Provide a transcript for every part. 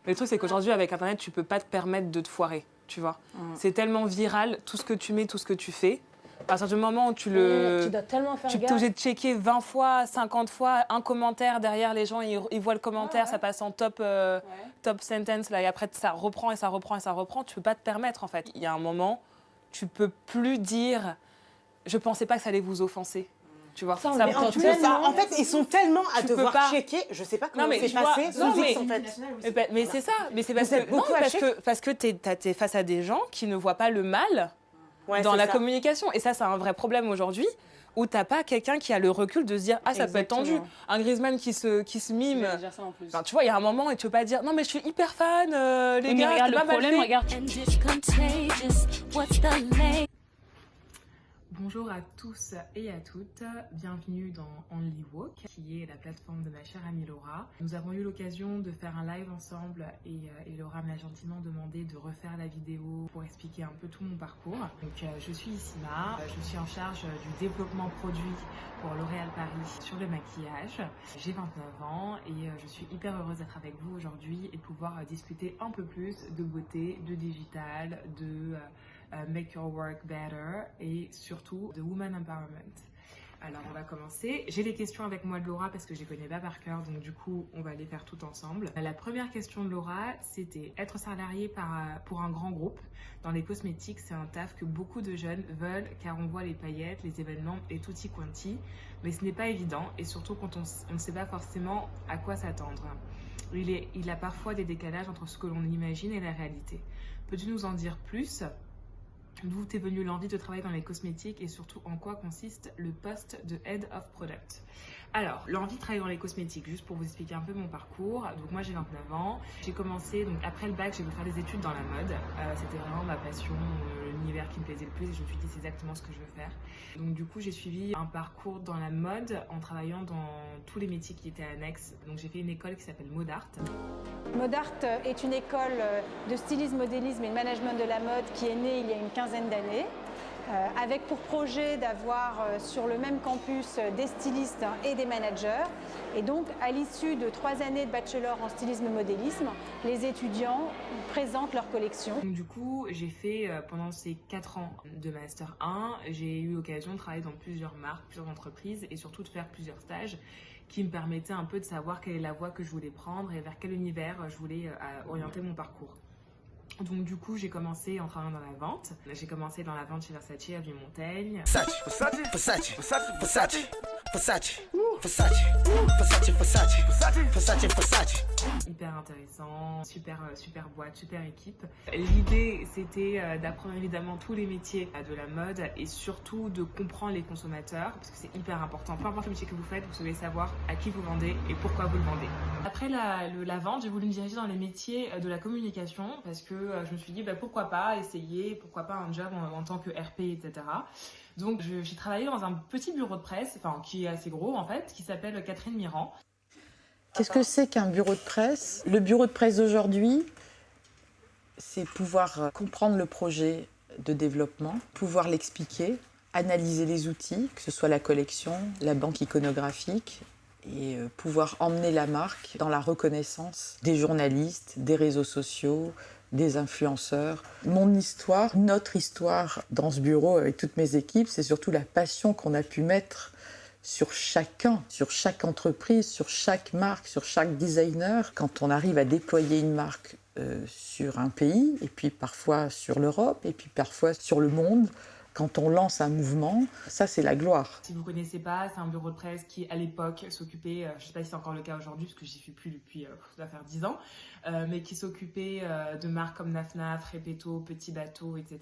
Mais le truc, c'est qu'aujourd'hui, avec Internet, tu peux pas te permettre de te foirer, tu vois. C'est tellement viral, tout ce que tu mets, tout ce que tu fais. À partir du moment où Tu dois tellement faire tu es gaffe. obligé de checker 20 fois, 50 fois, un commentaire derrière, les gens, ils voient le commentaire, ça passe en top sentence, là, et après, ça reprend et ça reprend et ça reprend. Tu peux pas te permettre, en fait. Il y a un moment, tu peux plus dire « je pensais pas que ça allait vous offenser ». Tu vois, Ça, on ça est prend en En fait, ils sont tellement à Tu peux devoir pas. checker. Je sais pas comment Non, mais c'est tu vois, passé non, sous mais- X, en fait. Mais c'est ça, mais c'est parce Vous êtes que, non, beaucoup à checker. parce que t'es face à des gens qui ne voient pas le mal Ouais, dans c'est la ça. communication. Et ça, c'est un vrai problème aujourd'hui, où t'as pas quelqu'un qui a le recul de se dire « Ah, ça peut être tendu Exactement. ». Un Griezmann qui se mime. Je vais dire ça en plus. Enfin, tu vois, il y a un moment, et tu peux pas dire « Non, mais je suis hyper fan, les Oui, mais gars, regarde c'est le pas mal problème, fait. regarde. And it's contagious. What's the name? Bonjour à tous et à toutes, bienvenue dans Only Walk, qui est la plateforme de ma chère amie Laura. Nous avons eu l'occasion de faire un live ensemble et Laura m'a gentiment demandé de refaire la vidéo pour expliquer un peu tout mon parcours. Donc je suis Issima, je suis en charge du développement produit pour L'Oréal Paris sur le maquillage. J'ai 29 ans et je suis hyper heureuse d'être avec vous aujourd'hui et de pouvoir discuter un peu plus de beauté, de digital, de make your work better et surtout de woman empowerment. Alors on va commencer. J'ai les questions avec moi de Laura parce que je les connais pas par cœur, donc du coup on va les faire toutes ensemble. La première question de Laura, c'était être salarié pour un grand groupe. Dans les cosmétiques, c'est un taf que beaucoup de jeunes veulent car on voit les paillettes, les événements et tutti quanti, mais ce n'est pas évident et surtout quand on ne sait pas forcément à quoi s'attendre. Il a parfois des décalages entre ce que l'on imagine et la réalité. Peux-tu nous en dire plus ? D'où t'es venue l'envie de travailler dans les cosmétiques et surtout en quoi consiste le poste de Head of Product. Alors, l'envie de travailler dans les cosmétiques, juste pour vous expliquer un peu mon parcours. Donc moi j'ai 29 ans, j'ai commencé, donc après le bac j'ai voulu faire des études dans la mode. C'était vraiment ma passion, l'univers qui me plaisait le plus et je me suis dit c'est exactement ce que je veux faire. Donc du coup j'ai suivi un parcours dans la mode en travaillant dans tous les métiers qui étaient annexes. Donc j'ai fait une école qui s'appelle Modart. Modart est une école de stylisme, modélisme et de management de la mode qui est née il y a une quinzaine d'années, avec pour projet d'avoir sur le même campus des stylistes et des managers. Et donc, à l'issue de 3 années de bachelor en stylisme modélisme, les étudiants présentent leur collection. Donc, du coup, j'ai fait pendant ces 4 ans de Master 1, j'ai eu l'occasion de travailler dans plusieurs marques, plusieurs entreprises et surtout de faire plusieurs stages qui me permettaient un peu de savoir quelle est la voie que je voulais prendre et vers quel univers je voulais orienter mon parcours. Donc du coup, j'ai commencé en travaillant dans la vente. J'ai commencé dans la vente chez Versace à Villemontagne. Versace, Versace, Versace, Versace, Versace, Versace, Versace, Versace, Versace, Versace. Hyper intéressant, super boîte, super équipe. L'idée, c'était d'apprendre évidemment tous les métiers de la mode et surtout de comprendre les consommateurs parce que c'est hyper important. Peu importe le métier que vous faites, vous devez savoir à qui vous vendez et pourquoi vous le vendez. Après la vente, j'ai voulu me diriger dans les métiers de la communication parce que je me suis dit pourquoi pas essayer, pourquoi pas un job en tant que RP, etc. Donc j'ai travaillé dans un petit bureau de presse, enfin qui est assez gros en fait, qui s'appelle Catherine Mirand. Qu'est-ce que c'est qu'un bureau de presse ? Le bureau de presse d'aujourd'hui, c'est pouvoir comprendre le projet de développement, pouvoir l'expliquer, analyser les outils, que ce soit la collection, la banque iconographique, et pouvoir emmener la marque dans la reconnaissance des journalistes, des réseaux sociaux, des influenceurs. Mon histoire, notre histoire dans ce bureau avec toutes mes équipes, c'est surtout la passion qu'on a pu mettre sur chacun, sur chaque entreprise, sur chaque marque, sur chaque designer. Quand on arrive à déployer une marque sur un pays, et puis parfois sur l'Europe, et puis parfois sur le monde, quand on lance un mouvement, ça c'est la gloire. Si vous ne connaissez pas, c'est un bureau de presse qui à l'époque s'occupait, je ne sais pas si c'est encore le cas aujourd'hui parce que j'y suis plus depuis, ça doit faire 10 ans, mais qui s'occupait de marques comme Naf, Repetto, Petit Bateau, etc.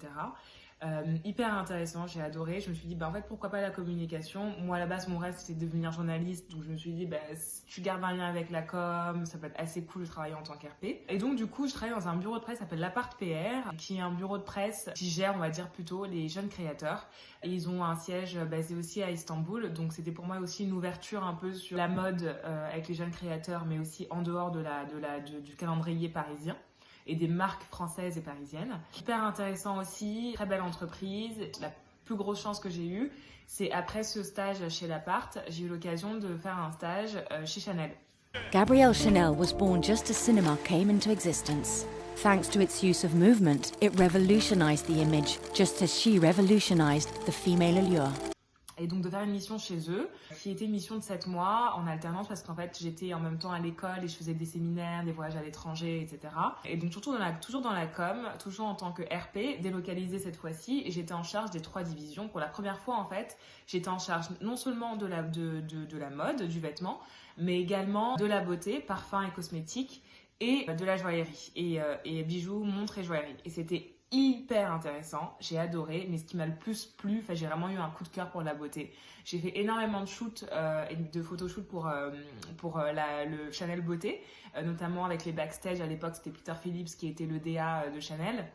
Hyper intéressant, j'ai adoré. Je me suis dit, en fait, pourquoi pas la communication ? Moi, à la base, mon rêve, c'était de devenir journaliste. Donc, je me suis dit, si tu gardes un lien avec la com, ça peut être assez cool de travailler en tant qu'RP. Et donc, du coup, je travaille dans un bureau de presse qui s'appelle l'Appart PR, qui est un bureau de presse qui gère, on va dire, plutôt les jeunes créateurs. Et ils ont un siège basé aussi à Istanbul. Donc, c'était pour moi aussi une ouverture un peu sur la mode avec les jeunes créateurs, mais aussi en dehors du calendrier parisien et des marques françaises et parisiennes. Hyper intéressant aussi, très belle entreprise. La plus grosse chance que j'ai eue, c'est après ce stage chez l'Appart, j'ai eu l'occasion de faire un stage chez Chanel. Gabrielle Chanel was born just as cinema came into existence. Thanks to its use of movement, it revolutionized the image, just as she revolutionized the female allure. Et donc de faire une mission chez eux, qui était une mission de 7 mois en alternance parce qu'en fait j'étais en même temps à l'école et je faisais des séminaires, des voyages à l'étranger, etc. Et donc toujours dans la com, toujours en tant que RP, délocalisée cette fois-ci, et j'étais en charge des 3 divisions. Pour la première fois en fait, j'étais en charge non seulement de la mode, du vêtement, mais également de la beauté, parfum et cosmétiques, et de la joaillerie, et bijoux, montres et joaillerie. Et c'était hyper intéressant, j'ai adoré, mais ce qui m'a le plus plu, j'ai vraiment eu un coup de cœur pour la beauté. J'ai fait énormément de shoots et de photoshoots pour le Chanel Beauté, notamment avec les backstage. À l'époque, c'était Peter Phillips qui était le DA de Chanel.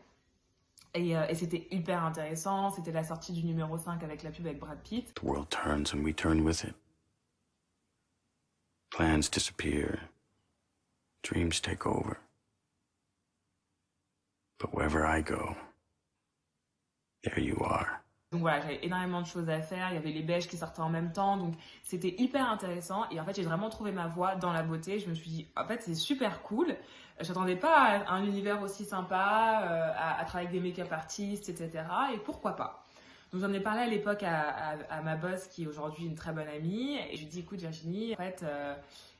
Et c'était hyper intéressant, c'était la sortie du numéro 5 avec la pub avec Brad Pitt. The world turns and we turn with it. Plans disappear. Dreams take over. But wherever I go, there you are. Donc voilà, j'avais énormément de choses à faire, il y avait les beiges qui sortaient en même temps, donc c'était hyper intéressant. Et en fait, j'ai vraiment trouvé ma voie dans la beauté. Je me suis dit, en fait, c'est super cool. Je m'attendais pas à un univers aussi sympa, à travailler avec des make-up artistes, etc. Et pourquoi pas? Donc j'en ai parlé à l'époque à ma boss, qui est aujourd'hui une très bonne amie. Et je lui ai dit, écoute Virginie, en fait...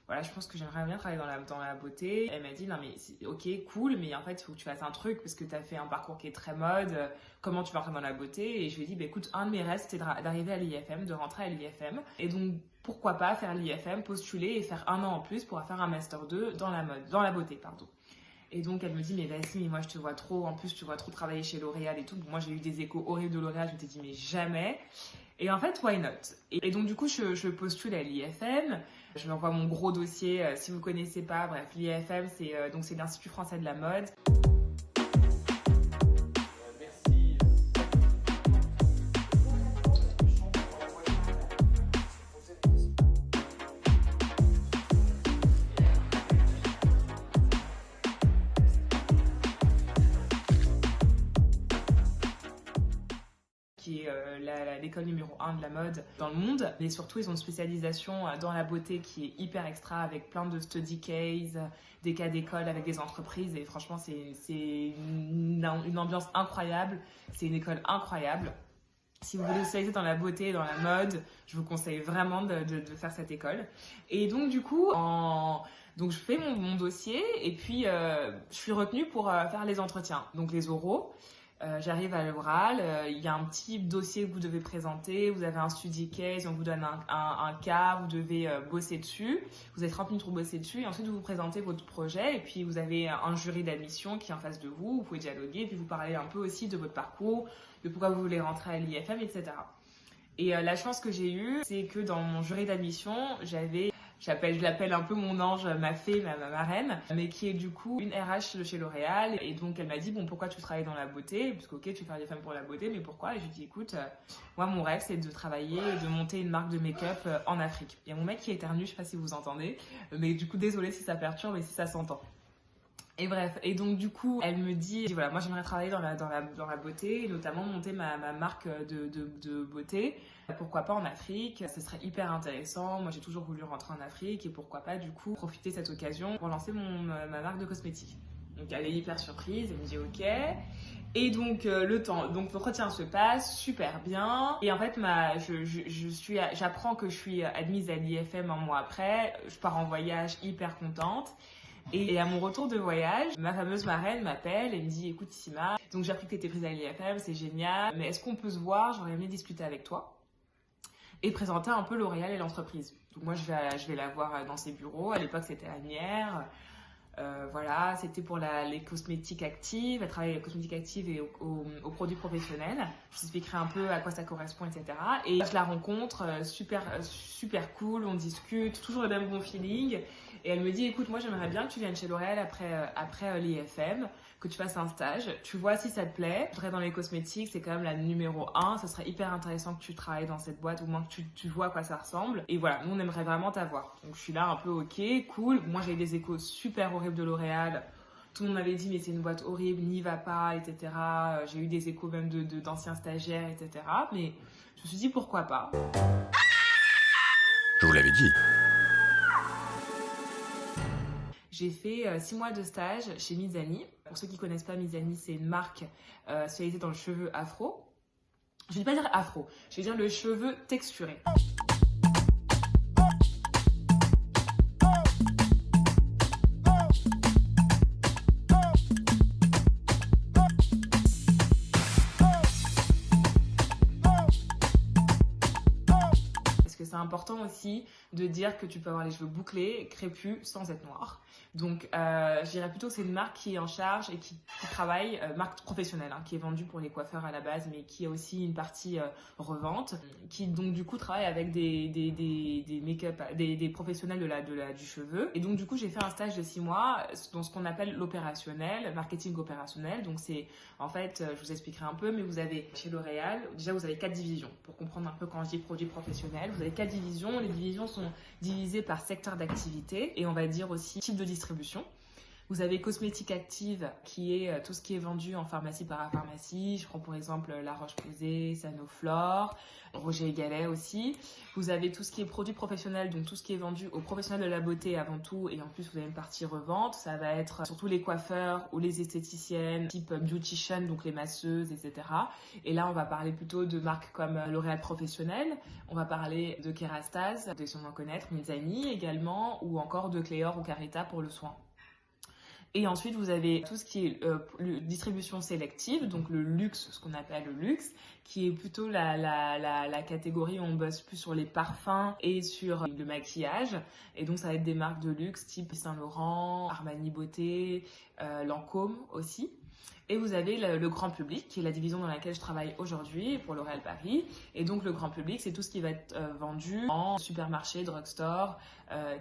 voilà, je pense que j'aimerais bien travailler dans la beauté. Elle m'a dit, non mais ok, cool, mais en fait, il faut que tu fasses un truc parce que tu as fait un parcours qui est très mode. Comment tu vas rentrer dans la beauté? Et je lui ai dit, bah, écoute, un de mes rêves, c'était d'arriver à l'IFM, de rentrer à l'IFM. Et donc, pourquoi pas faire l'IFM, postuler et faire 1 an en plus pour faire un Master 2 dans la beauté, pardon. Et donc, elle me dit, mais vas-y, mais moi, je te vois trop, en plus, je te vois trop travailler chez L'Oréal et tout. Moi, j'ai eu des échos horribles de L'Oréal, je me suis dit, mais jamais. Et en fait, why not? Et donc, du coup, je postule à l'IFM. Je lui envoie mon gros dossier. Si vous connaissez pas, bref, l'IFM, c'est l'Institut français de la mode. Qui est l'école numéro 1 de la mode dans le monde. Et surtout, ils ont une spécialisation dans la beauté qui est hyper extra, avec plein de study cases, des cas d'école avec des entreprises. Et franchement, c'est une ambiance incroyable. C'est une école incroyable. Si vous voulez vous spécialiser dans la beauté et dans la mode, je vous conseille vraiment de faire cette école. Et donc, du coup, donc je fais mon dossier et puis je suis retenue pour faire les entretiens, donc les oraux. J'arrive à l'oral, il y a un petit dossier que vous devez présenter, vous avez un study case, on vous donne un cas, vous devez bosser dessus, vous avez 30 minutes pour bosser dessus et ensuite vous présentez votre projet et puis vous avez un jury d'admission qui est en face de vous, vous pouvez dialoguer et puis vous parlez un peu aussi de votre parcours, de pourquoi vous voulez rentrer à l'IFM, etc. Et la chance que j'ai eue, c'est que dans mon jury d'admission, je l'appelle un peu mon ange, ma fée, ma marraine, mais qui est du coup une RH de chez L'Oréal. Et donc elle m'a dit, bon, pourquoi tu travailles dans la beauté? Parce que ok, tu fais des femmes pour la beauté, mais pourquoi? Et je lui ai dit, écoute, moi mon rêve c'est de travailler et de monter une marque de make-up en Afrique. Il y a mon mec qui est éternue, je sais pas si vous entendez, mais du coup désolée si ça perturbe et si ça s'entend. Et bref, et donc du coup, elle me dit, voilà, moi j'aimerais travailler dans la beauté, et notamment monter ma marque de beauté. Pourquoi pas en Afrique? Ce serait hyper intéressant. Moi j'ai toujours voulu rentrer en Afrique et pourquoi pas du coup profiter de cette occasion pour lancer ma marque de cosmétiques. Donc elle est hyper surprise, elle me dit ok. Et donc l'entretien se passe super bien. Et en fait j'apprends que je suis admise à l'IFM un mois après. Je pars en voyage hyper contente. Et à mon retour de voyage, ma fameuse marraine m'appelle et me dit, écoute Sima, donc j'ai appris que tu étais prise à l'IFM, c'est génial, mais est-ce qu'on peut se voir? J'aurais aimé discuter avec toi et présenter un peu L'Oréal et l'entreprise. Donc moi je vais la voir dans ses bureaux. À l'époque c'était à Nières. Voilà, c'était pour les cosmétiques actives. Elle travaille avec les cosmétiques actives et aux produits professionnels. Je vous expliquerai un peu à quoi ça correspond, etc. Et je la rencontre, super cool, on discute, toujours le même bon feeling. Et elle me dit, écoute, moi j'aimerais bien que tu viennes chez L'Oréal après l'IFM, que tu fasses un stage, tu vois si ça te plaît. Je travaille dans les cosmétiques, c'est quand même la numéro 1, ça serait hyper intéressant que tu travailles dans cette boîte, au moins que tu vois à quoi ça ressemble. Et voilà, nous on aimerait vraiment t'avoir. Donc je suis là un peu ok, cool. Moi j'ai eu des échos super horribles de L'Oréal. Tout le monde m'avait dit mais c'est une boîte horrible, n'y va pas, etc. J'ai eu des échos même d'anciens stagiaires, etc. Mais je me suis dit pourquoi pas. Je vous l'avais dit. j'ai fait 6 mois de stage chez Mizani. Pour ceux qui ne connaissent pas Mizani, c'est une marque spécialisée dans le cheveu afro. Je ne vais pas dire afro, je vais dire le cheveu texturé. C'est important aussi de dire que tu peux avoir les cheveux bouclés, crépus, sans être noir. Donc, je dirais plutôt que c'est une marque qui est en charge et qui travaille, marque professionnelle, hein, qui est vendue pour les coiffeurs à la base, mais qui a aussi une partie revente, qui donc du coup travaille avec des make-up, des professionnels du cheveu. Et donc du coup, j'ai fait un stage de 6 mois dans ce qu'on appelle l'opérationnel, marketing opérationnel. Donc c'est, en fait, je vous expliquerai un peu, mais vous avez chez L'Oréal, déjà vous avez 4 divisions. Pour comprendre un peu quand je dis produits professionnels, vous avez 4 divisions. Les divisions sont divisées par secteur d'activité et on va dire aussi type de distribution. Vous avez cosmétique active qui est tout ce qui est vendu en pharmacie, parapharmacie. Je prends pour exemple La Roche-Posay, Sanoflore, Roger & Gallet aussi. Vous avez tout ce qui est produits professionnels, donc tout ce qui est vendu aux professionnels de la beauté avant tout. Et en plus, vous avez une partie revente. Ça va être surtout les coiffeurs ou les esthéticiennes, type beautician, donc les masseuses, etc. Et là, on va parler plutôt de marques comme L'Oréal Professionnel. On va parler de Kérastase, vous devez sûrement connaître, Mizani également, ou encore de Cléor ou Carita pour le soin. Et ensuite, vous avez tout ce qui est distribution sélective, donc le luxe, ce qu'on appelle le luxe, qui est plutôt la catégorie où on bosse plus sur les parfums et sur le maquillage. Et donc, ça va être des marques de luxe type Saint-Laurent, Armani Beauté, Lancôme aussi. Et vous avez le grand public, qui est la division dans laquelle je travaille aujourd'hui pour L'Oréal Paris. Et donc, le grand public, c'est tout ce qui va être vendu en supermarché, drugstore,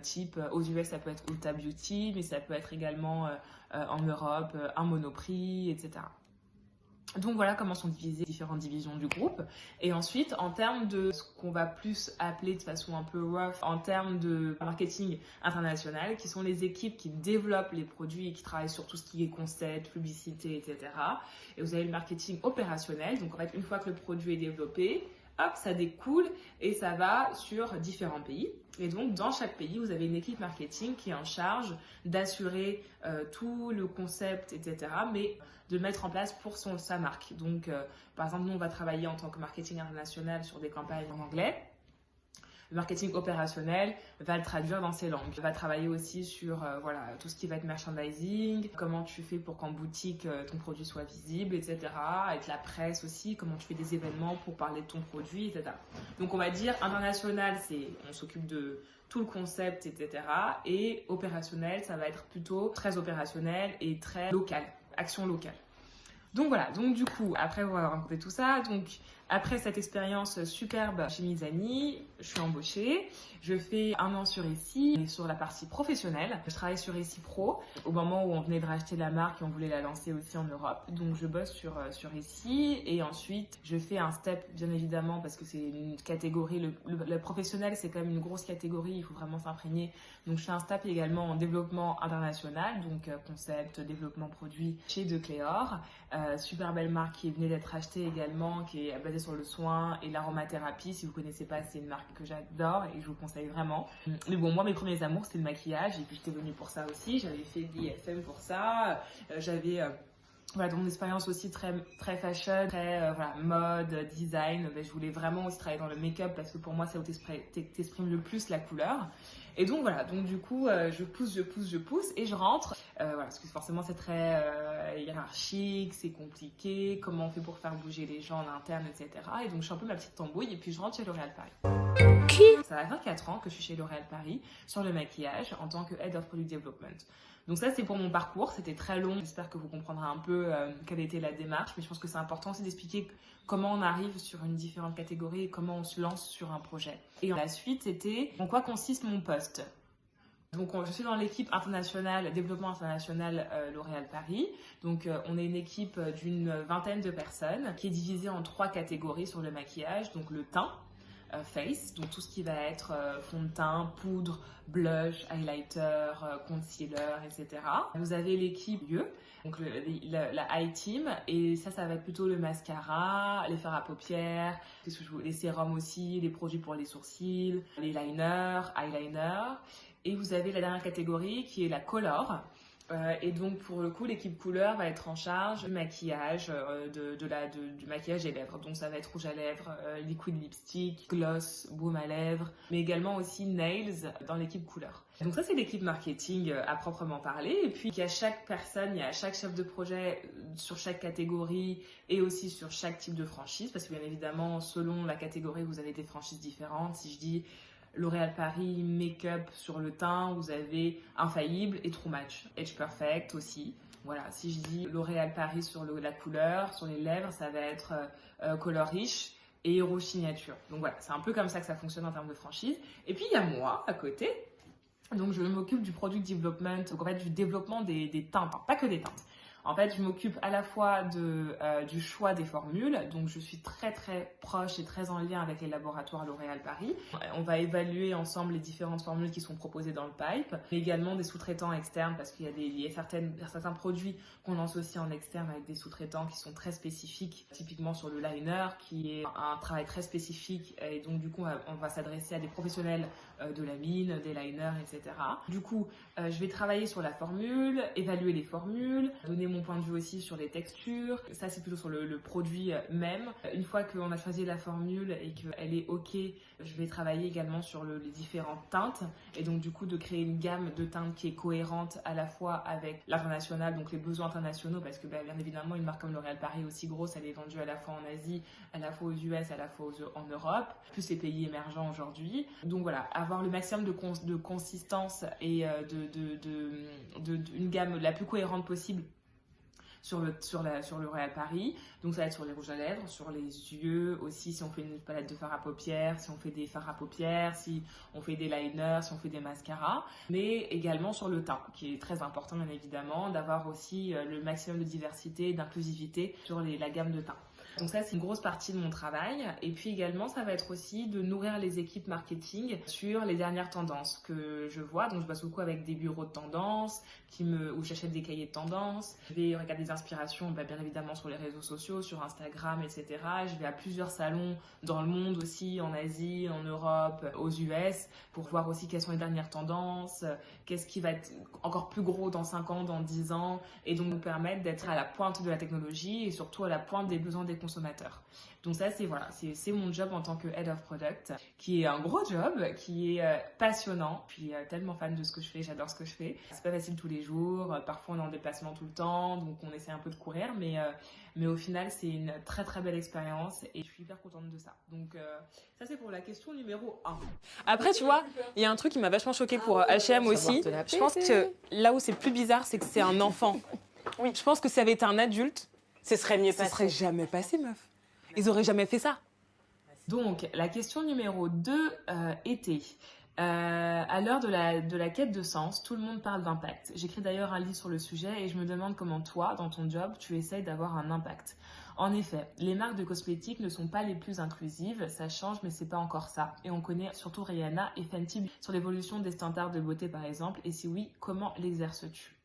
type aux US, ça peut être Ulta Beauty, mais ça peut être également en Europe, un Monoprix, etc. Donc voilà comment sont divisées les différentes divisions du groupe. Et ensuite, en termes de ce qu'on va plus appeler de façon un peu rough, en termes de marketing international, qui sont les équipes qui développent les produits et qui travaillent sur tout ce qui est concept, publicité, etc. Et vous avez le marketing opérationnel. Donc en fait, une fois que le produit est développé, hop, ça découle et ça va sur différents pays. Et donc, dans chaque pays, vous avez une équipe marketing qui est en charge d'assurer tout le concept, etc., mais de mettre en place pour sa marque. Donc, par exemple, nous, on va travailler en tant que marketing international sur des campagnes en anglais. Le marketing opérationnel va le traduire dans ses langues. Va travailler aussi sur voilà, tout ce qui va être merchandising, comment tu fais pour qu'en boutique ton produit soit visible, etc. Avec la presse aussi, comment tu fais des événements pour parler de ton produit, etc. Donc on va dire international, c'est on s'occupe de tout le concept, etc. Et opérationnel, ça va être plutôt très opérationnel et très local, action locale. Donc voilà, donc du coup, après avoir raconté tout ça, donc après cette expérience superbe chez Mizani, je suis embauchée, je fais 1 an sur Essie, sur la partie professionnelle. Je travaille sur Essie Pro au moment où on venait de racheter la marque et on voulait la lancer aussi en Europe. Donc je bosse sur Essie et ensuite je fais un step bien évidemment parce que c'est une catégorie, le professionnel c'est quand même une grosse catégorie, il faut vraiment s'imprégner. Donc je fais un step également en développement international, donc concept, développement produit chez De Cléor. Super belle marque qui venait d'être achetée également, qui est basée sur le soin et l'aromathérapie. Si vous connaissez pas, c'est une marque que j'adore et je vous conseille vraiment. Mais bon, moi mes premiers amours c'était le maquillage et puis j'étais venue pour ça aussi. J'avais fait de l'IFM pour ça. J'avais voilà, dans mon expérience aussi très fashion, très voilà, mode, design. Je voulais vraiment aussi travailler dans le make-up parce que pour moi ça t'exprime le plus la couleur. Et donc voilà, donc du coup je pousse et je rentre. Voilà, parce que forcément c'est très hiérarchique, c'est compliqué, comment on fait pour faire bouger les gens en interne, etc. Et donc je suis un peu ma petite tambouille et puis je rentre chez L'Oréal Paris. Ça va 24 ans que je suis chez L'Oréal Paris sur le maquillage en tant que Head of Product Development. Donc ça c'est pour mon parcours, c'était très long, j'espère que vous comprendrez un peu quelle était la démarche, mais je pense que c'est important aussi d'expliquer comment on arrive sur une différente catégorie et comment on se lance sur un projet. Et la suite c'était en quoi consiste mon poste. Donc je suis dans l'équipe internationale, développement international L'Oréal Paris. Donc on est une équipe d'une 20aine de personnes qui est divisée en 3 catégories sur le maquillage, donc le teint, face, donc tout ce qui va être fond de teint, poudre, blush, highlighter, concealer, etc. Vous avez l'équipe lieu, donc la eye team, et ça va être plutôt le mascara, les fards à paupières, les sérums aussi, les produits pour les sourcils, les liners, eyeliner. Et vous avez la dernière catégorie qui est la color. Et donc pour le coup, l'équipe couleur va être en charge du maquillage, du maquillage des lèvres. Donc ça va être rouge à lèvres, liquid lipstick, gloss, baume à lèvres, mais également aussi nails dans l'équipe couleur. Donc ça c'est l'équipe marketing à proprement parler. Et puis il y a chaque personne, il y a chaque chef de projet sur chaque catégorie et aussi sur chaque type de franchise, parce que bien évidemment selon la catégorie vous avez des franchises différentes. Si je dis L'Oréal Paris make-up sur le teint, vous avez Infaillible et True Match. Age Perfect aussi. Voilà, si je dis L'Oréal Paris sur la couleur, sur les lèvres, ça va être Color Riche et Hero Signature. Donc voilà, c'est un peu comme ça que ça fonctionne en termes de franchise. Et puis il y a moi à côté. Donc je m'occupe du product development, donc en fait du développement des teintes, pas que des teintes. En fait, je m'occupe à la fois du choix des formules, donc je suis très très proche et très en lien avec les laboratoires L'Oréal Paris. On va évaluer ensemble les différentes formules qui sont proposées dans le pipe, mais également des sous-traitants externes parce qu'il y a certains produits qu'on lance aussi en externe avec des sous-traitants qui sont très spécifiques, typiquement sur le liner qui est un travail très spécifique et donc du coup on va s'adresser à des professionnels de la mine, des liners, etc. Du coup, je vais travailler sur la formule, évaluer les formules, donner mon point de vue aussi sur les textures. Ça, c'est plutôt sur le produit même. Une fois qu'on a choisi la formule et qu'elle est OK, je vais travailler également sur les différentes teintes et donc du coup de créer une gamme de teintes qui est cohérente à la fois avec l'international, donc les besoins internationaux, parce que bien évidemment une marque comme L'Oréal Paris aussi grosse, elle est vendue à la fois en Asie, à la fois aux US, à la fois en Europe, plus les pays émergents aujourd'hui. Donc voilà, avoir le maximum de consistance et une gamme la plus cohérente possible sur L'Oréal Paris. Donc ça va être sur les rouges à lèvres, sur les yeux aussi, si on fait une palette de fards à paupières, si on fait des fards à paupières, si on fait des liners, si on fait des mascaras, mais également sur le teint, qui est très important bien évidemment, d'avoir aussi le maximum de diversité, d'inclusivité sur la gamme de teint. Donc ça, c'est une grosse partie de mon travail. Et puis également, ça va être aussi de nourrir les équipes marketing sur les dernières tendances que je vois. Donc je bosse beaucoup avec des bureaux de tendance où j'achète des cahiers de tendance. Je vais regarder des inspirations, bien évidemment, sur les réseaux sociaux, sur Instagram, etc. Je vais à plusieurs salons dans le monde aussi, en Asie, en Europe, aux US, pour voir aussi quelles sont les dernières tendances, qu'est-ce qui va être encore plus gros dans 5 ans, dans 10 ans, et donc nous permettre d'être à la pointe de la technologie et surtout à la pointe des besoins des consommateurs. Donc ça, c'est mon job en tant que Head of Product, qui est un gros job, qui est passionnant. Je suis tellement fan de ce que je fais, j'adore ce que je fais. C'est pas facile tous les jours, parfois on est en déplacement tout le temps, donc on essaie un peu de courir, mais au final, c'est une très très belle expérience et je suis hyper contente de ça. Donc ça, c'est pour la question numéro 1. Après, tu vois, il y a un truc qui m'a vachement choquée pour H&M aussi. Je pense que là où c'est le plus bizarre, c'est que c'est un enfant. Oui. Je pense que si ça avait été un adulte, ce serait mieux passé. Ça serait jamais passé, meuf. Ils auraient jamais fait ça. Donc, la question numéro 2 était, à l'heure de la quête de sens, tout le monde parle d'impact. J'écris d'ailleurs un livre sur le sujet et je me demande comment toi, dans ton job, tu essayes d'avoir un impact. En effet, les marques de cosmétiques ne sont pas les plus inclusives, ça change mais c'est pas encore ça. Et on connaît surtout Rihanna et Fenty sur l'évolution des standards de beauté par exemple, et si oui, comment l'exerces-tu ?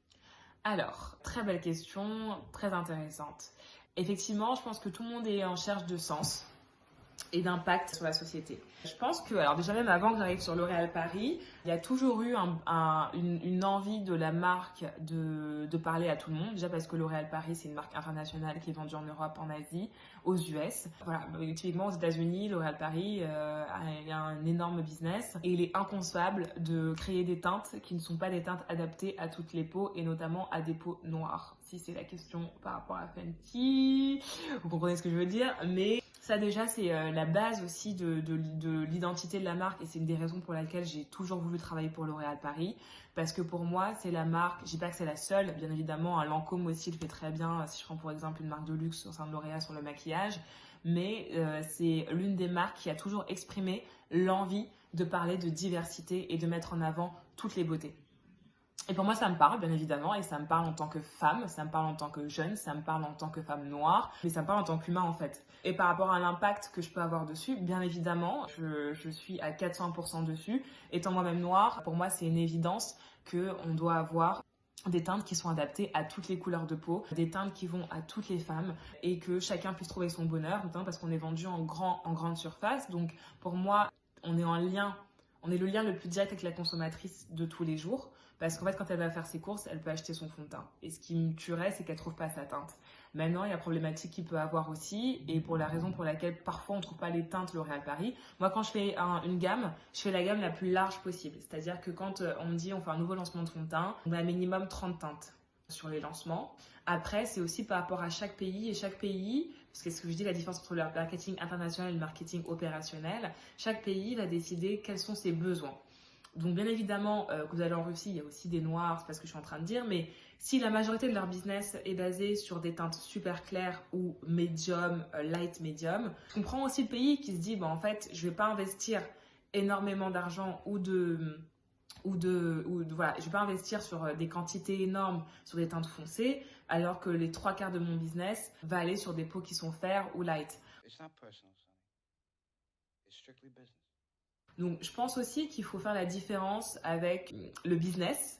Alors, très belle question, très intéressante. Effectivement, je pense que tout le monde est en recherche de sens et d'impact sur la société. Je pense que, alors déjà même avant que j'arrive sur L'Oréal Paris, il y a toujours eu une envie de la marque de parler à tout le monde. Déjà parce que L'Oréal Paris, c'est une marque internationale qui est vendue en Europe, en Asie, aux US. Voilà, typiquement aux États-Unis, L'Oréal Paris il y a un énorme business et il est inconcevable de créer des teintes qui ne sont pas des teintes adaptées à toutes les peaux et notamment à des peaux noires. Si c'est la question par rapport à Fenty, vous comprenez ce que je veux dire, mais ça déjà c'est la base aussi de l'identité de la marque et c'est une des raisons pour laquelle j'ai toujours voulu travailler pour L'Oréal Paris parce que pour moi c'est la marque, je dis pas que c'est la seule, bien évidemment un Lancôme aussi le fait très bien si je prends pour exemple une marque de luxe au sein de L'Oréal sur le maquillage, mais c'est l'une des marques qui a toujours exprimé l'envie de parler de diversité et de mettre en avant toutes les beautés. Et pour moi, ça me parle, bien évidemment, et ça me parle en tant que femme, ça me parle en tant que jeune, ça me parle en tant que femme noire, mais ça me parle en tant qu'humain, en fait. Et par rapport à l'impact que je peux avoir dessus, bien évidemment, je suis à 400% dessus. Étant moi-même noire, pour moi, c'est une évidence qu'on doit avoir des teintes qui sont adaptées à toutes les couleurs de peau, des teintes qui vont à toutes les femmes, et que chacun puisse trouver son bonheur, notamment parce qu'on est vendu en grande surface. Donc, pour moi, on est le lien le plus direct avec la consommatrice de tous les jours. Parce qu'en fait, quand elle va faire ses courses, elle peut acheter son fond de teint. Et ce qui me tuerait, c'est qu'elle ne trouve pas sa teinte. Maintenant, il y a problématique qu'il peut avoir aussi, et pour la raison pour laquelle parfois on ne trouve pas les teintes L'Oréal Paris. Moi, quand je fais une gamme, je fais la gamme la plus large possible. C'est-à-dire que quand on me dit on fait un nouveau lancement de fond de teint, on a minimum 30 teintes sur les lancements. Après, c'est aussi par rapport à chaque pays, et chaque pays, parce que ce que je dis, la différence entre le marketing international et le marketing opérationnel, chaque pays va décider quels sont ses besoins. Donc bien évidemment, que vous allez en Russie, il y a aussi des noirs, c'est pas ce que je suis en train de dire, mais si la majorité de leur business est basée sur des teintes super claires ou medium, light medium, je comprends aussi le pays qui se dit, en fait, je vais pas investir énormément d'argent voilà, je vais pas investir sur des quantités énormes sur des teintes foncées, alors que les 3/4 de mon business va aller sur des peaux qui sont fair ou light. It's not personal, Sonny. It's strictly business. Donc, je pense aussi qu'il faut faire la différence avec le business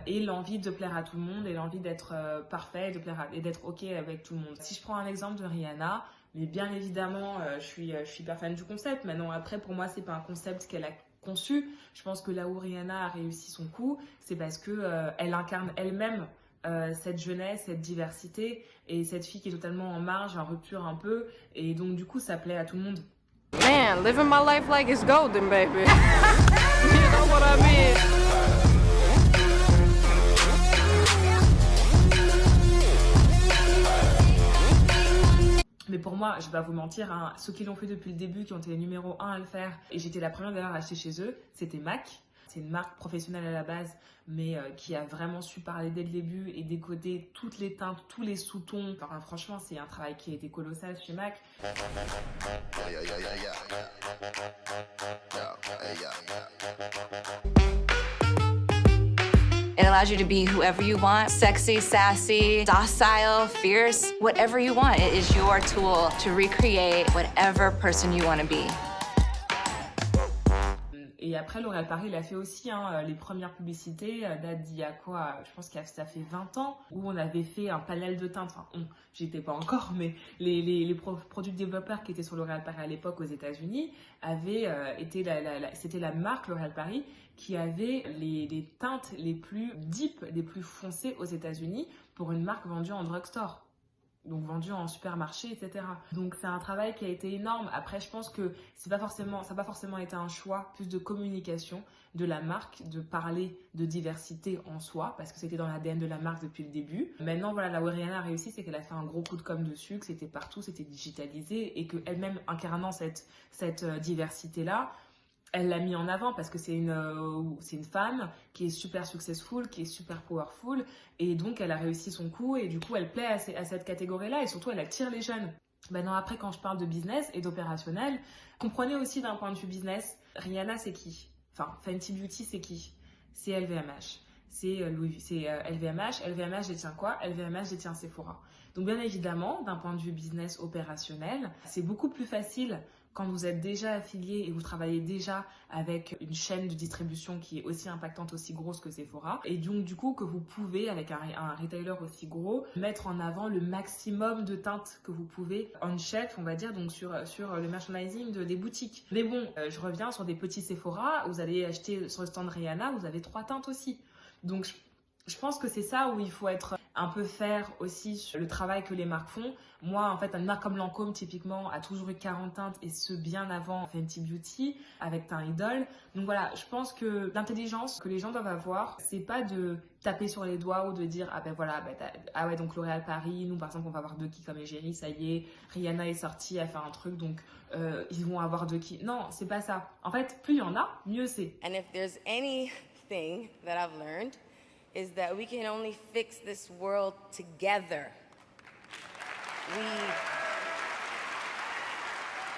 et l'envie de plaire à tout le monde et l'envie d'être parfait et d'être OK avec tout le monde. Si je prends un exemple de Rihanna, mais bien évidemment, je suis hyper fan du concept. Maintenant, après, pour moi, c'est pas un concept qu'elle a conçu. Je pense que là où Rihanna a réussi son coup, c'est parce que elle incarne elle-même cette jeunesse, cette diversité et cette fille qui est totalement en marge, en rupture un peu. Et donc, du coup, ça plaît à tout le monde. Man, living my life like it's golden, baby. You know what I mean? Mais pour moi, je vais pas vous mentir, hein, ceux qui l'ont fait depuis le début, qui ont été les numéros 1 à le faire, et j'étais la première d'ailleurs à acheter chez eux, c'était MAC. C'est une marque professionnelle à la base, mais qui a vraiment su parler dès le début et décoder toutes les teintes, tous les sous-tons. Enfin, franchement, c'est un travail qui a été colossal chez MAC. It allows you to be whoever you want, sexy, sassy, docile, fierce, whatever you want. It is your tool to recreate whatever person you want to be. Et après, L'Oréal Paris, il a fait aussi les premières publicités, date d'il y a quoi, je pense que ça fait 20 ans, où on avait fait un panel de teintes. Enfin, j'y étais pas encore, mais les produits développeurs qui étaient sur L'Oréal Paris à l'époque aux États-Unis avaient c'était la marque L'Oréal Paris qui avait les teintes les plus deep, les plus foncées aux États-Unis pour une marque vendue en drugstore. Donc vendu en supermarché, etc. Donc c'est un travail qui a été énorme. Après, je pense que ça n'a pas forcément été un choix plus de communication de la marque, de parler de diversité en soi, parce que c'était dans l'ADN de la marque depuis le début. Maintenant, voilà, là où Rihanna a réussi, c'est qu'elle a fait un gros coup de com' dessus, que c'était partout, c'était digitalisé, et qu'elle-même incarnant cette diversité-là, elle l'a mis en avant parce que c'est une femme qui est super successful, qui est super powerful, et donc elle a réussi son coup, et du coup elle plaît à cette catégorie-là, et surtout elle attire les jeunes. Maintenant après, quand je parle de business et d'opérationnel, comprenez aussi d'un point de vue business, Rihanna c'est qui? Enfin, Fenty Beauty c'est qui? C'est LVMH. C'est LVMH. LVMH détient quoi? LVMH détient Sephora. Donc bien évidemment, d'un point de vue business opérationnel, c'est beaucoup plus facile quand vous êtes déjà affilié et vous travaillez déjà avec une chaîne de distribution qui est aussi impactante, aussi grosse que Sephora. Et donc du coup que vous pouvez, avec un retailer aussi gros, mettre en avant le maximum de teintes que vous pouvez on shelf, on va dire, donc sur le merchandising des boutiques. Mais bon, je reviens sur des petits Sephora, vous allez acheter sur le stand Rihanna, vous avez 3 teintes aussi. Donc je pense que c'est ça où il faut être un peu faire aussi sur le travail que les marques font. Moi, en fait, une marque comme Lancôme, typiquement, a toujours eu 40 teintes, et ce, bien avant Fenty Beauty, avec Teint Idol. Donc voilà, je pense que l'intelligence que les gens doivent avoir, c'est pas de taper sur les doigts ou de dire, ah ben voilà, ah ouais, donc L'Oréal Paris, nous, par exemple, on va avoir 2 qui comme égérie, ça y est, Rihanna est sortie à faire un truc, donc ils vont avoir 2 qui. Non, c'est pas ça. En fait, plus il y en a, mieux c'est. And if there's anything that I've learned, is that we can only fix this world together.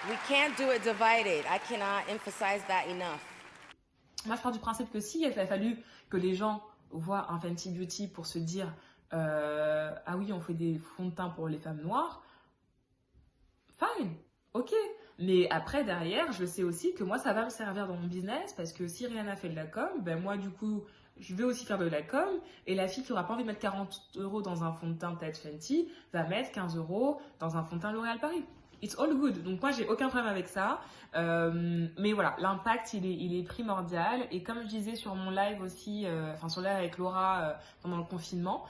We can't do it divided. I cannot emphasize that enough. Moi, je pars du principe que si il a fallu que les gens voit un Fenty Beauty pour se dire ah oui, on fait des fonds de teint pour les femmes noires, fine, ok. Mais après, derrière, je sais aussi que moi, ça va me servir dans mon business parce que si Rihanna fait de la com, ben moi, du coup, je vais aussi faire de la com. Et la fille qui aura pas envie de mettre 40 € dans un fond de teint peut-être Fenty va mettre 15 € dans un fond de teint L'Oréal Paris. It's all good. Donc moi, j'ai aucun problème avec ça. Mais voilà, l'impact, il est primordial. Et comme je disais sur mon live aussi, sur le live avec Laura pendant le confinement,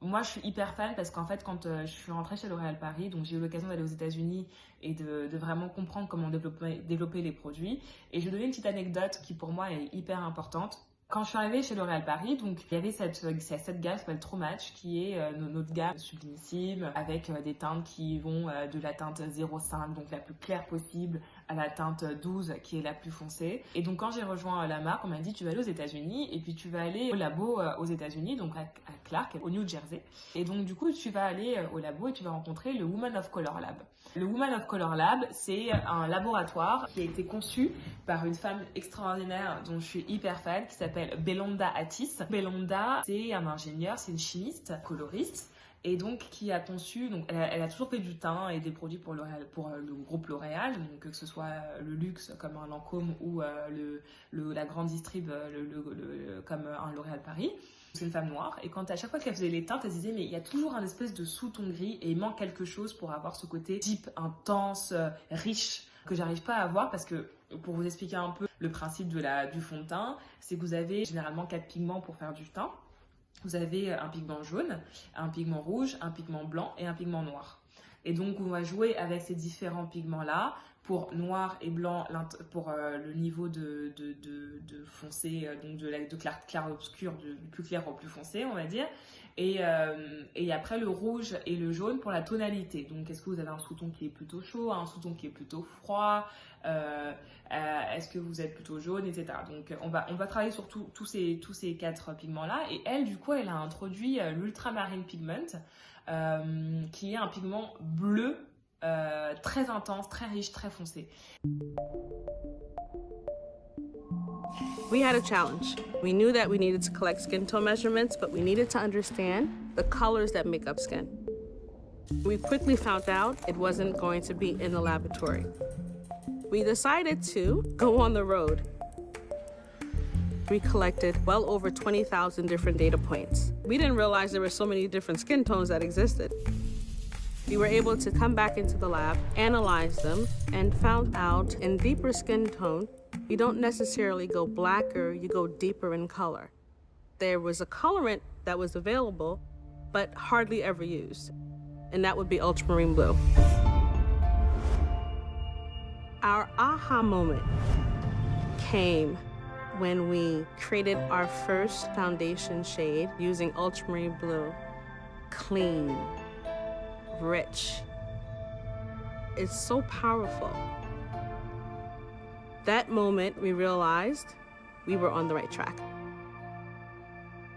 moi, je suis hyper fan parce qu'en fait, quand je suis rentrée chez L'Oréal Paris, donc j'ai eu l'occasion d'aller aux États-Unis et de vraiment comprendre comment développer les produits. Et je vais donner une petite anecdote qui pour moi est hyper importante. Quand je suis arrivée chez L'Oréal Paris, donc il y avait cette gamme qui s'appelle True Match, qui est notre gamme sublimissime, avec des teintes qui vont de la teinte 0,5, donc la plus claire possible, à la teinte 12, qui est la plus foncée. Et donc quand j'ai rejoint la marque, on m'a dit tu vas aller aux États-Unis et puis tu vas aller au labo aux États-Unis, donc à Clark, au New Jersey. Et donc du coup tu vas aller au labo et tu vas rencontrer le Woman of Color Lab. Le Woman of Color Lab, c'est un laboratoire qui a été conçu par une femme extraordinaire dont je suis hyper fan, qui s'appelle Belonda Attis. Belonda, c'est un ingénieur, c'est une chimiste, coloriste, et donc qui a conçu, donc elle a toujours fait du teint et des produits pour le groupe L'Oréal, donc que ce soit le luxe comme un Lancôme ou la grande distrib comme un L'Oréal Paris. C'est une femme noire, et à chaque fois qu'elle faisait les teintes, elle se disait mais il y a toujours un espèce de sous-ton gris et il manque quelque chose pour avoir ce côté deep, intense, riche, que j'arrive pas à avoir parce que, pour vous expliquer un peu le principe du fond de teint, c'est que vous avez généralement 4 pigments pour faire du teint. Vous avez un pigment jaune, un pigment rouge, un pigment blanc et un pigment noir. Et donc on va jouer avec ces différents pigments-là pour noir et blanc, pour le niveau de foncé, donc de clair obscur, du plus clair au plus foncé, on va dire. Et après le rouge et le jaune pour la tonalité. Donc est-ce que vous avez un sous-ton qui est plutôt chaud, un sous-ton qui est plutôt froid, est-ce que vous êtes plutôt jaune, etc. Donc on va travailler sur tous ces 4 pigments-là. Et elle, du coup, elle a introduit l'Ultramarine Pigment, qui est un pigment bleu très intense, très riche, très foncé. We had a challenge. We knew that we needed to collect skin tone measurements, but we needed to understand the colors that make up skin. We quickly found out it wasn't going to be in the laboratory. We decided to go on the road. We collected well over 20,000 different data points. We didn't realize there were so many different skin tones that existed. We were able to come back into the lab, analyze them, and found out in deeper skin tone, you don't necessarily go blacker, you go deeper in color. There was a colorant that was available, but hardly ever used, and that would be ultramarine blue. Our aha moment came when we created our first foundation shade using ultramarine blue. Clean, rich. It's so powerful. That moment, we realized we were on the right track.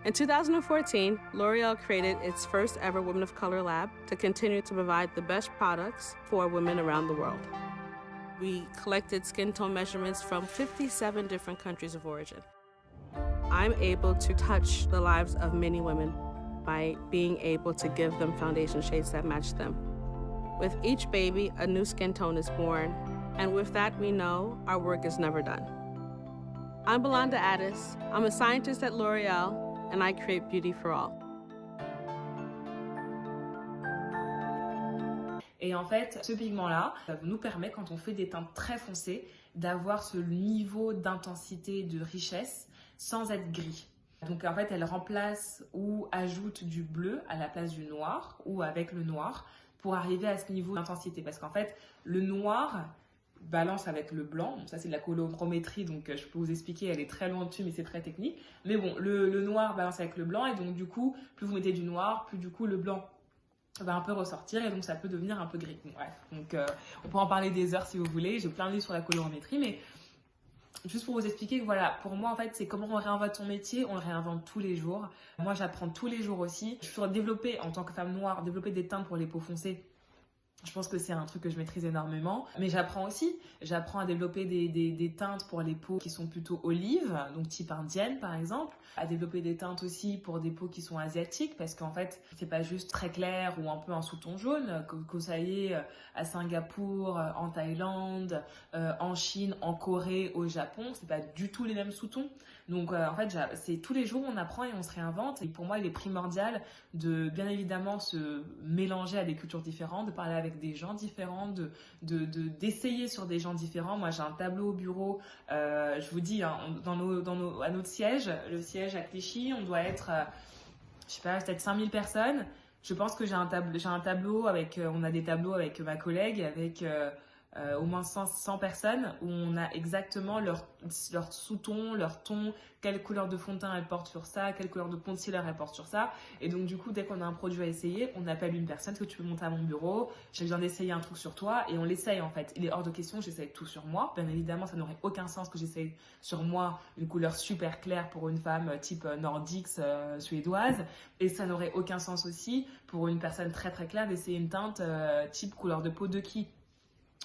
In 2014, L'Oreal created its first ever Women of Color lab to continue to provide the best products for women around the world. We collected skin tone measurements from 57 different countries of origin. I'm able to touch the lives of many women by being able to give them foundation shades that match them. With each baby, a new skin tone is born, and with that, we know our work is never done. I'm Belonda Addis. I'm a scientist at L'Oreal, and I create beauty for all. Et en fait, ce pigment-là, ça nous permet, quand on fait des teintes très foncées, d'avoir ce niveau d'intensité, de richesse, sans être gris. Donc en fait, elle remplace ou ajoute du bleu à la place du noir, ou avec le noir, pour arriver à ce niveau d'intensité. Parce qu'en fait, le noir balance avec le blanc. Ça, c'est de la colorimétrie, donc je peux vous expliquer, elle est très loin dessus, mais c'est très technique. Mais bon, le noir balance avec le blanc, et donc du coup, plus vous mettez du noir, plus du coup le blanc va un peu ressortir, et donc ça peut devenir un peu gris. Bref, donc on peut en parler des heures si vous voulez. J'ai plein de livres sur la colorimétrie, mais juste pour vous expliquer que voilà, pour moi en fait, c'est comment on réinvente son métier. On le réinvente tous les jours. Moi, j'apprends tous les jours aussi. Je suis développée en tant que femme noire, développer des teintes pour les peaux foncées. Je pense que c'est un truc que je maîtrise énormément. Mais j'apprends aussi. J'apprends à développer des teintes pour les peaux qui sont plutôt olives, donc type indienne par exemple. À développer des teintes aussi pour des peaux qui sont asiatiques, parce qu'en fait, c'est pas juste très clair ou un peu un sous-ton jaune, que ça y est à Singapour, en Thaïlande, en Chine, en Corée, au Japon. C'est pas du tout les mêmes sous-tons. Donc en fait, c'est tous les jours on apprend et on se réinvente. Et pour moi, il est primordial de bien évidemment se mélanger à des cultures différentes, de parler avec des gens différents, d'essayer sur des gens différents. Moi, j'ai un tableau au bureau. Je vous dis, hein, à notre siège, le siège à Clichy, on doit être, je sais pas, peut-être 5000 personnes. Je pense que j'ai un tableau avec, on a des tableaux avec ma collègue, avec au moins 100 personnes où on a exactement leur sous-ton, leur ton, quelle couleur de fond de teint elle porte sur ça, quelle couleur de concealer elle porte sur ça. Et donc du coup, dès qu'on a un produit à essayer, on appelle une personne que tu peux monter à mon bureau, j'ai besoin d'essayer un truc sur toi et on l'essaye en fait. Il est hors de question que j'essaye tout sur moi. Bien évidemment, ça n'aurait aucun sens que j'essaye sur moi une couleur super claire pour une femme type nordique suédoise, et ça n'aurait aucun sens aussi pour une personne très très claire d'essayer une teinte type couleur de peau de qui.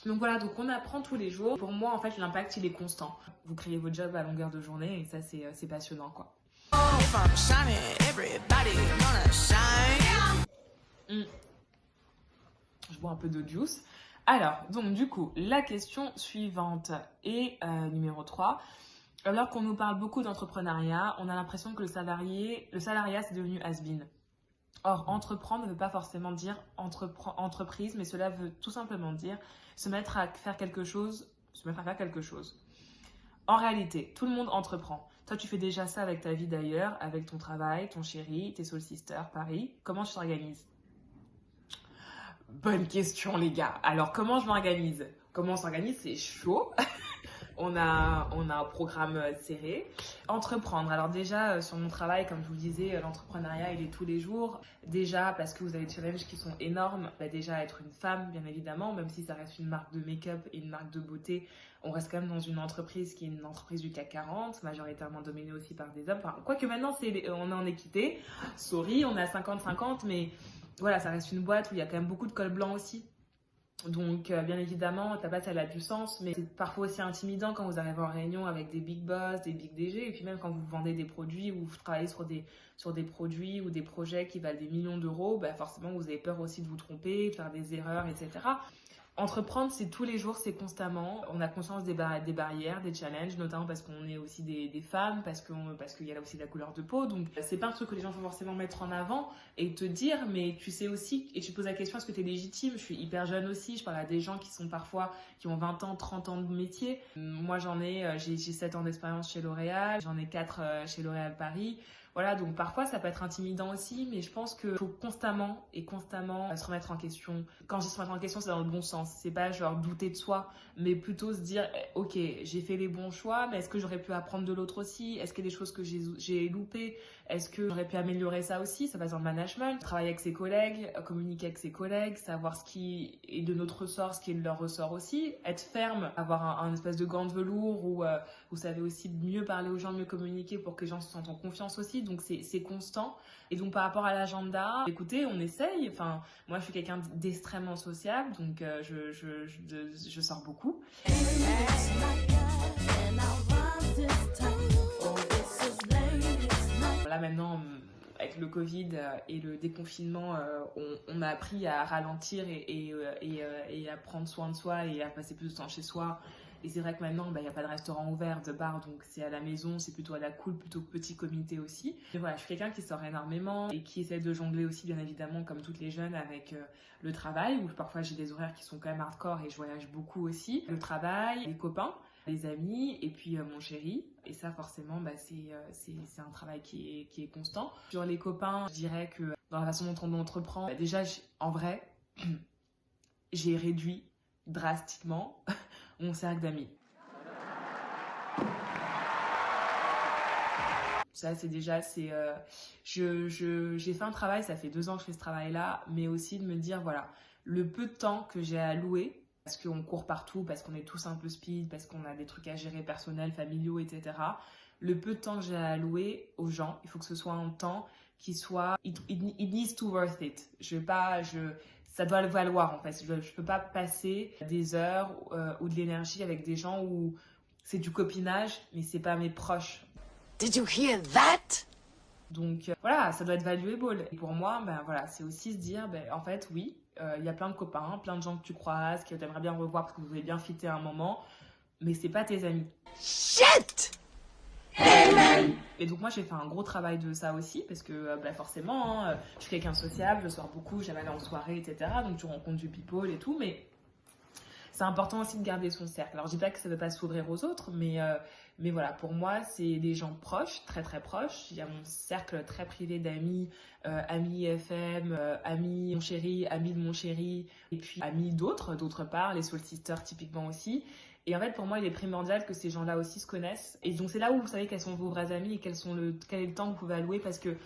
Donc voilà, donc on apprend tous les jours. Pour moi, en fait, l'impact, il est constant. Vous créez votre job à longueur de journée et ça, c'est passionnant, quoi. Je bois un peu de juice. Alors, donc du coup, la question suivante est numéro 3. Alors qu'on nous parle beaucoup d'entrepreneuriat, on a l'impression que le salariat, c'est devenu has-been. Or, entreprendre ne veut pas forcément dire entreprise, mais cela veut tout simplement dire se mettre à faire quelque chose. En réalité, tout le monde entreprend. Toi, tu fais déjà ça avec ta vie d'ailleurs, avec ton travail, ton chéri, tes soul sisters, Paris. Comment tu t'organises? Bonne question, les gars. Alors, comment je m'organise? Comment on s'organise? C'est chaud. On a un programme serré. Entreprendre. Alors déjà, sur mon travail, comme je vous le disais, l'entrepreneuriat, il est tous les jours. Déjà, parce que vous avez des challenges qui sont énormes. Déjà, être une femme, bien évidemment, même si ça reste une marque de make-up et une marque de beauté, on reste quand même dans une entreprise qui est une entreprise du CAC 40, majoritairement dominée aussi par des hommes. Enfin, quoique maintenant, on est en équité. Sorry, on est à 50-50, mais voilà, ça reste une boîte où il y a quand même beaucoup de col blanc aussi. Donc, bien évidemment, ta place, elle a du sens, mais c'est parfois aussi intimidant quand vous arrivez en réunion avec des big boss, des big DG, et puis même quand vous vendez des produits ou vous travaillez sur des produits ou des projets qui valent des millions d'euros, bah forcément, vous avez peur aussi de vous tromper, de faire des erreurs, etc. Entreprendre, c'est tous les jours, c'est constamment. On a conscience des barrières, des challenges, notamment parce qu'on est aussi des femmes, parce qu'il y a là aussi la couleur de peau. Donc, c'est pas un truc que les gens vont forcément mettre en avant et te dire, mais tu sais aussi, et tu poses la question, est-ce que tu es légitime? Je suis hyper jeune aussi, je parle à des gens qui ont 20 ans, 30 ans de métier. Moi, j'ai 7 ans d'expérience chez L'Oréal, j'en ai 4 chez L'Oréal Paris. Voilà, donc parfois ça peut être intimidant aussi, mais je pense qu'il faut constamment se remettre en question. Quand je dis se remettre en question, c'est dans le bon sens. C'est pas genre douter de soi, mais plutôt se dire, ok, j'ai fait les bons choix, mais est-ce que j'aurais pu apprendre de l'autre aussi? Est-ce qu'il y a des choses que j'ai loupées? Est-ce que j'aurais pu améliorer ça aussi? Ça passe dans le management, travailler avec ses collègues, communiquer avec ses collègues, savoir ce qui est de notre ressort, ce qui est de leur ressort aussi. Être ferme, avoir un espèce de gant de velours où vous savez aussi mieux parler aux gens, mieux communiquer pour que les gens se sentent en confiance aussi. Donc c'est constant. Et donc par rapport à l'agenda, écoutez, on essaye. Enfin, moi je suis quelqu'un d'extrêmement sociable, donc je sors beaucoup. Là maintenant, avec le Covid et le déconfinement, on a appris à ralentir et à prendre soin de soi et à passer plus de temps chez soi. Et c'est vrai que maintenant, il n'y a pas de restaurant ouvert, de bar, donc c'est à la maison, c'est plutôt à la cool, plutôt petit comité aussi. Mais voilà, je suis quelqu'un qui sort énormément et qui essaie de jongler aussi, bien évidemment, comme toutes les jeunes, avec le travail, où parfois j'ai des horaires qui sont quand même hardcore et je voyage beaucoup aussi. Le travail, les copains, les amis et puis mon chéri. Et ça, forcément, c'est un travail qui est constant. Sur les copains, je dirais que dans la façon dont on entreprend, déjà, en vrai, j'ai réduit drastiquement mon cercle d'amis. Ça, j'ai fait un travail, ça fait 2 ans que je fais ce travail-là, mais aussi de me dire, voilà, le peu de temps que j'ai alloué, parce qu'on court partout, parce qu'on est tous un peu speed, parce qu'on a des trucs à gérer personnels, familiaux, etc. Le peu de temps que j'ai alloué aux gens, il faut que ce soit un temps qui soit it needs to worth it. ça doit le valoir en fait. Je peux pas passer des heures ou de l'énergie avec des gens où c'est du copinage, mais c'est pas mes proches. Did you hear that? Donc voilà, ça doit être valuable. Et pour moi, ben voilà, c'est aussi se dire, ben en fait, oui, il y a plein de copains, plein de gens que tu croises, que tu aimerais bien revoir parce que vous avez bien fité à un moment, mais c'est pas tes amis. Shit! Amen! Et donc moi, j'ai fait un gros travail de ça aussi, parce que ben forcément, je suis quelqu'un de sociable, je sors beaucoup, j'aime aller en soirée, etc. Donc tu rencontres du people et tout, mais c'est important aussi de garder son cercle. Alors je dis pas que ça ne veut pas s'ouvrir aux autres, mais voilà, pour moi, c'est des gens proches, très très proches. Il y a mon cercle très privé d'amis, amis FM, amis mon chéri, amis de mon chéri, et puis amis d'autre part, les soul sisters typiquement aussi. Et en fait, pour moi, il est primordial que ces gens-là aussi se connaissent. Et donc c'est là où vous savez quels sont vos vrais amis et quel est le temps que vous pouvez allouer, parce que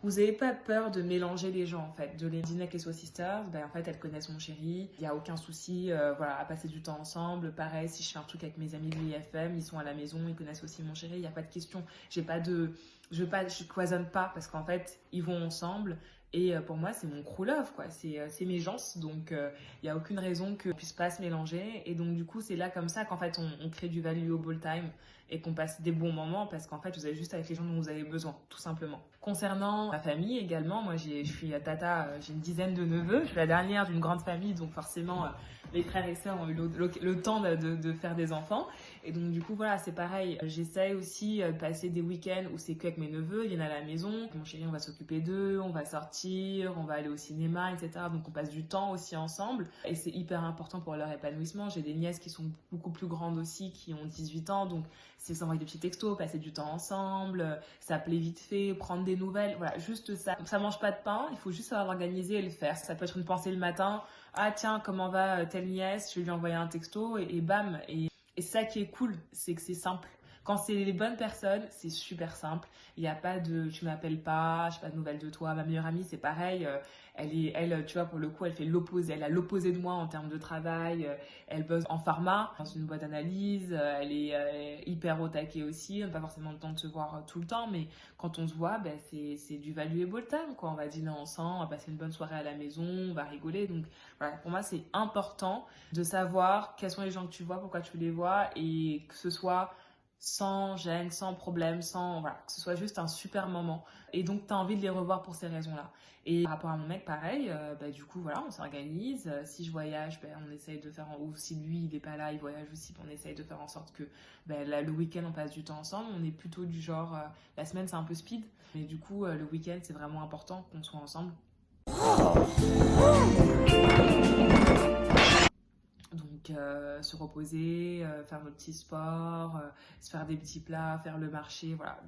vous n'avez pas peur de mélanger les gens en fait, de les dîner avec les Soul Sisters, ben en fait elles connaissent mon chéri, il n'y a aucun souci voilà, à passer du temps ensemble. Pareil, si je fais un truc avec mes amis de l'IFM, ils sont à la maison, ils connaissent aussi mon chéri, il n'y a pas de question. Je cloisonne pas parce qu'en fait ils vont ensemble. Et pour moi, c'est mon crew love, quoi. C'est mes gens, donc il n'y a aucune raison qu'on ne puisse pas se mélanger. Et donc, du coup, c'est là comme ça qu'en fait, on crée du valuable time et qu'on passe des bons moments parce qu'en fait, vous êtes juste avec les gens dont vous avez besoin, tout simplement. Concernant ma famille également, moi, je suis tata, j'ai une dizaine de neveux. Je suis la dernière d'une grande famille, donc forcément, les frères et sœurs ont eu le temps de faire des enfants. Et donc, du coup, voilà, c'est pareil. J'essaie aussi de passer des week-ends où c'est qu'avec mes neveux, ils viennent à la maison. Mon chéri, on va s'occuper d'eux, on va sortir, on va aller au cinéma, etc. Donc, on passe du temps aussi ensemble. Et c'est hyper important pour leur épanouissement. J'ai des nièces qui sont beaucoup plus grandes aussi, qui ont 18 ans. Donc, c'est s'envoyer des petits textos, passer du temps ensemble, s'appeler vite fait, prendre des nouvelles. Voilà, juste ça. Ça mange pas de pain. Il faut juste savoir l'organiser et le faire. Ça peut être une pensée le matin. Ah, tiens, comment va telle nièce? Je vais lui envoyer un texto et bam. Et ça qui est cool, c'est que c'est simple. Quand c'est les bonnes personnes, c'est super simple. Il n'y a pas de « tu m'appelles pas, je n'ai pas de nouvelles de toi ». Ma meilleure amie, c'est pareil. Elle, tu vois, pour le coup, elle fait l'opposé. Elle a l'opposé de moi en termes de travail. Elle bosse en pharma, dans une boîte d'analyse. Elle est hyper au taquet aussi. On n'a pas forcément le temps de se voir tout le temps. Mais quand on se voit, ben, c'est du valuable time, quoi. On va dîner ensemble, on va passer une bonne soirée à la maison, on va rigoler. Donc voilà, pour moi, c'est important de savoir quels sont les gens que tu vois, pourquoi tu les vois, et que ce soit sans gêne, sans problème, voilà, que ce soit juste un super moment. Et donc, tu as envie de les revoir pour ces raisons-là. Et par rapport à mon mec, pareil, bah, du coup, voilà, on s'organise. Si je voyage, ben, on essaye de faire, ou si lui, il n'est pas là, il voyage aussi, on essaye de faire en sorte que ben, là, le week-end, on passe du temps ensemble. On est plutôt du genre, la semaine, c'est un peu speed. Mais du coup, le week-end, c'est vraiment important qu'on soit ensemble. Donc se reposer, faire nos petits sports, se faire des petits plats, faire le marché, voilà.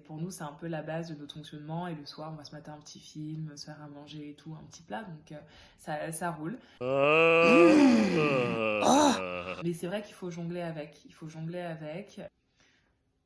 Pour nous, c'est un peu la base de notre fonctionnement. Et le soir, on va se mater un petit film, se faire à manger et tout, un petit plat. Donc ça roule. Mais c'est vrai qu'il faut jongler avec.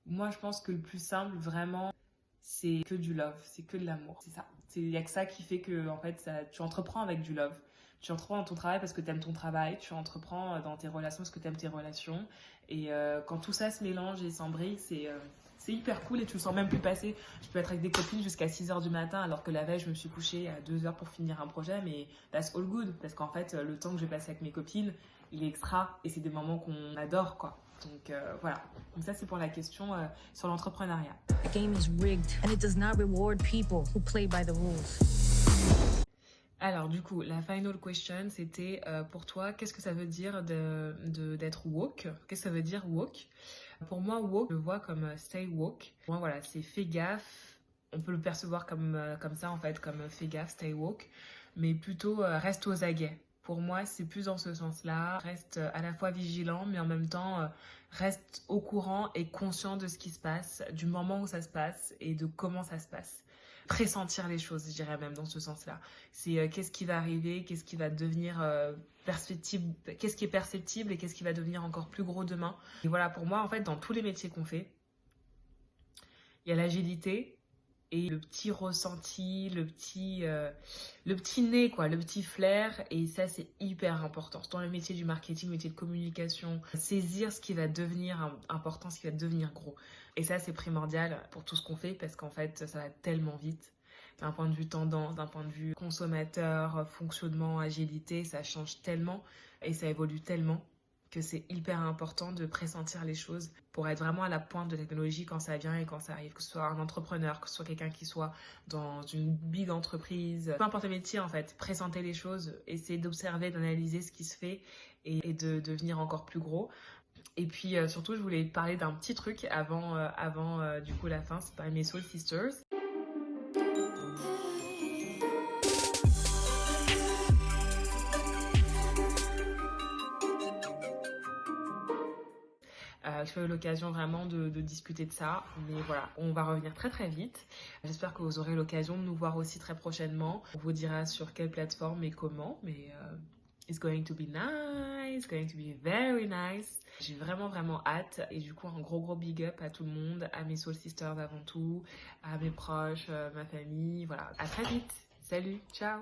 Moi, je pense que le plus simple, vraiment, c'est que du love, c'est que de l'amour. C'est ça. Il n'y a que ça qui fait que en fait, tu entreprends avec du love. Tu entreprends dans ton travail parce que tu aimes ton travail, tu entreprends dans tes relations parce que tu aimes tes relations. Et quand tout ça se mélange et s'embrique, c'est hyper cool et tu le sens même plus passer. Je peux être avec des copines jusqu'à 6h du matin alors que la veille, je me suis couchée à 2h pour finir un projet, mais that's all good. Parce qu'en fait, le temps que je passe avec mes copines, il est extra et c'est des moments qu'on adore, quoi. Donc voilà. Donc ça, c'est pour la question sur l'entrepreneuriat. The game is rigged and it does not reward people who play by the rules. Alors du coup, la final question, c'était pour toi, qu'est-ce que ça veut dire d'être woke? Qu'est-ce que ça veut dire woke? Pour moi, woke, je le vois comme stay woke. Pour moi, voilà, c'est fais gaffe. On peut le percevoir comme ça, en fait, comme fais gaffe, stay woke. Mais plutôt, reste aux aguets. Pour moi, c'est plus dans ce sens-là. Reste à la fois vigilant, mais en même temps, reste au courant et conscient de ce qui se passe, du moment où ça se passe et de comment ça se passe. Pressentir les choses, je dirais même dans ce sens-là. C'est qu'est-ce qui va arriver, qu'est-ce qui va devenir perceptible, qu'est-ce qui est perceptible et qu'est-ce qui va devenir encore plus gros demain. Et voilà, pour moi, en fait, dans tous les métiers qu'on fait, il y a l'agilité et le petit ressenti, le petit nez, quoi, le petit flair. Et ça, c'est hyper important. Dans le métier du marketing, le métier de communication, saisir ce qui va devenir important, ce qui va devenir gros. Et ça, c'est primordial pour tout ce qu'on fait parce qu'en fait, ça va tellement vite. d'un point de vue tendance, d'un point de vue consommateur, fonctionnement, agilité, ça change tellement et ça évolue tellement que c'est hyper important de pressentir les choses pour être vraiment à la pointe de la technologie quand ça vient et quand ça arrive, que ce soit un entrepreneur, que ce soit quelqu'un qui soit dans une big entreprise, peu importe le métier en fait, pressenter les choses, essayer d'observer, d'analyser ce qui se fait et de devenir encore plus gros. Et puis surtout, je voulais parler d'un petit truc avant du coup la fin, c'est par mes Soul Sisters. J'ai eu l'occasion vraiment de discuter de ça, mais voilà, on va revenir très très vite. J'espère que vous aurez l'occasion de nous voir aussi très prochainement. On vous dira sur quelle plateforme et comment, mais it's going to be nice, it's going to be very nice. J'ai vraiment hâte et du coup un gros big up à tout le monde, à mes Soul Sisters avant tout, à mes proches, ma famille, voilà. À très vite, salut, ciao.